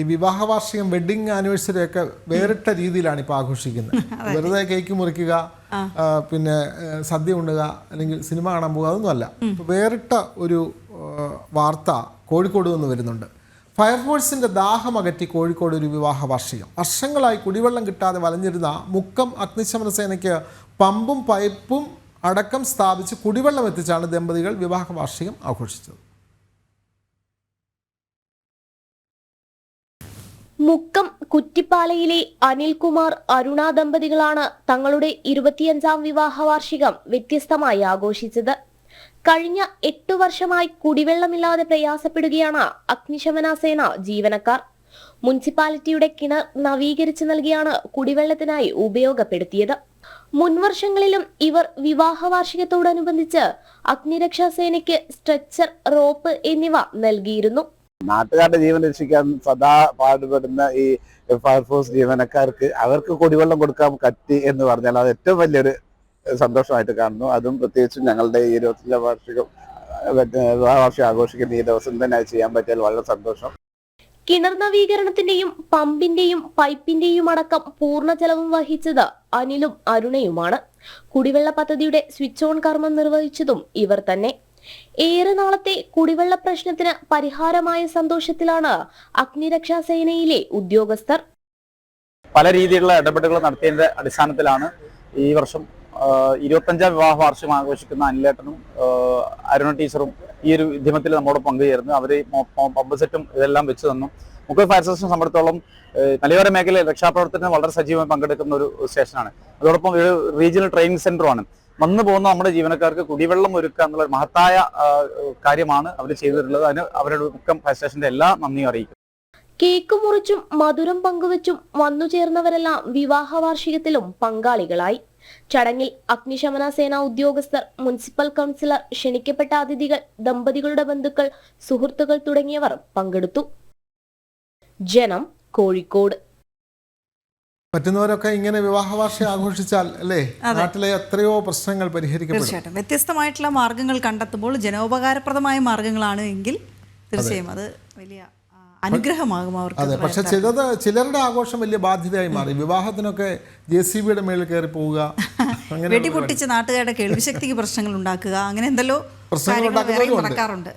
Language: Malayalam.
ഈ വിവാഹ വാർഷികം വെഡിങ് ആനിവേഴ്സറി ഒക്കെ വേറിട്ട രീതിയിലാണ് ഇപ്പോൾ ആഘോഷിക്കുന്നത്. വെറുതെ കേക്ക് മുറിക്കുക, പിന്നെ സദ്യ ഉണ്ണുക, അല്ലെങ്കിൽ സിനിമ കാണാൻ പോകുക, അതൊന്നുമല്ല. വേറിട്ട ഒരു വാർത്ത കോഴിക്കോട് നിന്ന് വരുന്നുണ്ട്. ഫയർഫോഴ്സിൻ്റെ ദാഹമകറ്റി കോഴിക്കോട് ഒരു വിവാഹ വാർഷികം. വർഷങ്ങളായി കുടിവെള്ളം കിട്ടാതെ വലഞ്ഞിരുന്ന മുക്കം അഗ്നിശമന സേനയ്ക്ക് പമ്പും പൈപ്പും അടക്കം സ്ഥാപിച്ച് കുടിവെള്ളം എത്തിച്ചാണ് ദമ്പതികൾ വിവാഹ വാർഷികം ആഘോഷിച്ചത്. മുക്കം കുറ്റിപ്പാലയിലെ അനിൽകുമാർ അരുണ ദമ്പതികളാണ് തങ്ങളുടെ 25ാം വിവാഹ വാർഷികം വ്യത്യസ്തമായി ആഘോഷിച്ചത്. കഴിഞ്ഞ 8 വർഷമായി കുടിവെള്ളമില്ലാതെ പ്രയാസപ്പെടുകയാണ് അഗ്നിശമന സേന ജീവനക്കാർ. മുനിസിപ്പാലിറ്റിയുടെ കിണർ നവീകരിച്ചു നൽകിയാണ് കുടിവെള്ളത്തിനായി ഉപയോഗപ്പെടുത്തിയത്. മുൻവർഷങ്ങളിലും ഇവർ വിവാഹ വാർഷികത്തോടനുബന്ധിച്ച് അഗ്നിരക്ഷാ സേനയ്ക്ക് സ്ട്രെച്ചർ, റോപ്പ് എന്നിവ നൽകിയിരുന്നു. നാട്ടുകാരുടെ ജീവൻ രക്ഷിക്കാൻ സദാ പാടുപെടുന്ന ഈ ഫയർഫോഴ്സ് ജീവനക്കാർക്ക് അവർക്ക് കുടിവെള്ളം കൊടുക്കാൻ പറ്റി എന്ന് പറഞ്ഞാൽ അത് ഏറ്റവും വലിയൊരു സന്തോഷമായിട്ട് കാണുന്നു. അതും പ്രത്യേകിച്ചും ഞങ്ങളുടെ ഈ 25ാം വാർഷികം ആഘോഷിക്കുന്ന ഈ ദിവസം തന്നെ അത് ചെയ്യാൻ പറ്റിയാൽ വളരെ സന്തോഷം. കിണർ നവീകരണത്തിന്റെയും പമ്പിന്റെയും പൈപ്പിന്റെയും അടക്കം പൂർണ്ണ ചെലവും വഹിച്ചത് അനിലും അരുണയുമാണ്. കുടിവെള്ള പദ്ധതിയുടെ സ്വിച്ച് ഓൺ കർമ്മം നിർവഹിച്ചതും ഇവർ തന്നെ. ഏറെ നാളത്തെ കുടിവെള്ള പ്രശ്നത്തിന് പരിഹാരമായ സന്തോഷത്തിലാണ് അഗ്നിരക്ഷാ സേനയിലെ ഉദ്യോഗസ്ഥർ. പല രീതിയിലുള്ള ഇടപെടലുകൾ നടത്തിയതിന്റെ അടിസ്ഥാനത്തിലാണ് ഈ വർഷം 25ാം വിവാഹ വാർഷികം ആഘോഷിക്കുന്ന അനിലേട്ടനും അരുണ ടീച്ചറും ഈ ഒരു ഉദ്യമത്തിൽ നമ്മോട് പങ്കുചേർന്ന് അവർ പമ്പ് സെറ്റും ഇതെല്ലാം വെച്ച് തന്നു. മുക്കം ഫയർ സ്റ്റേഷനെ സംബന്ധിച്ചിടത്തോളം മലയോര മേഖലയിൽ രക്ഷാപ്രവർത്തനത്തിന് വളരെ സജീവമായി പങ്കെടുക്കുന്ന ഒരു സ്റ്റേഷനാണ്. അതോടൊപ്പം ഒരു റീജിയണൽ ട്രെയിനിങ് സെന്ററുമാണ്. വന്നു പോകുന്ന നമ്മുടെ ജീവനക്കാർക്ക് കുടിവെള്ളം ഒരുക്കുക എന്നുള്ള ഒരു മഹത്തായ കാര്യമാണ് അവർ ചെയ്തിട്ടുള്ളത്. അതിന് അവരുടെ മുക്കം ഫയർ സ്റ്റേഷന്റെ എല്ലാ നന്ദിയും അറിയിക്കും. കേക്ക് മുറിച്ചും മധുരം പങ്കുവച്ചും വന്നു ചേർന്നവരെല്ലാം വിവാഹ വാർഷികത്തിലും പങ്കാളികളായി. ചടങ്ങിൽ അഗ്നിശമന സേനാ ഉദ്യോഗസ്ഥർ, മുനിസിപ്പൽ കൗൺസിലർ, ക്ഷണിക്കപ്പെട്ട അതിഥികൾ, ദമ്പതികളുടെ ബന്ധുക്കൾ, സുഹൃത്തുക്കൾ തുടങ്ങിയവർ പങ്കെടുത്തു. ജനം, കോഴിക്കോട്. പറ്റുന്നവരൊക്കെ ഇങ്ങനെ വിവാഹ വാർഷികം ആഘോഷിച്ചാൽ അല്ലേ നാട്ടിലെ എത്രയോ പ്രശ്നങ്ങൾ പരിഹരിക്കപ്പെടും. തീർച്ചയായിട്ടും വ്യത്യസ്തമായിട്ടുള്ള മാർഗങ്ങൾ കണ്ടെത്തുമ്പോൾ ജനോപകാരപ്രദമായ മാർഗങ്ങളാണ് എങ്കിൽ തീർച്ചയായും അത് വലിയ അനുഗ്രഹമാകും അവർക്ക്. അതെ, പക്ഷെ ചിലരുടെ ആഘോഷം വലിയ ബാധ്യതയായി മാറി. വിവാഹത്തിനൊക്കെ JCBയുടെ മേളിൽ കയറി പോവുക, വെടിപൊട്ടിച്ച് നാട്ടുകാരുടെ കേൾവിശക്തിക്ക് പ്രശ്നങ്ങൾ ഉണ്ടാക്കുക, അങ്ങനെ എന്തെല്ലോ കാര്യങ്ങൾ നടക്കാറുണ്ട്.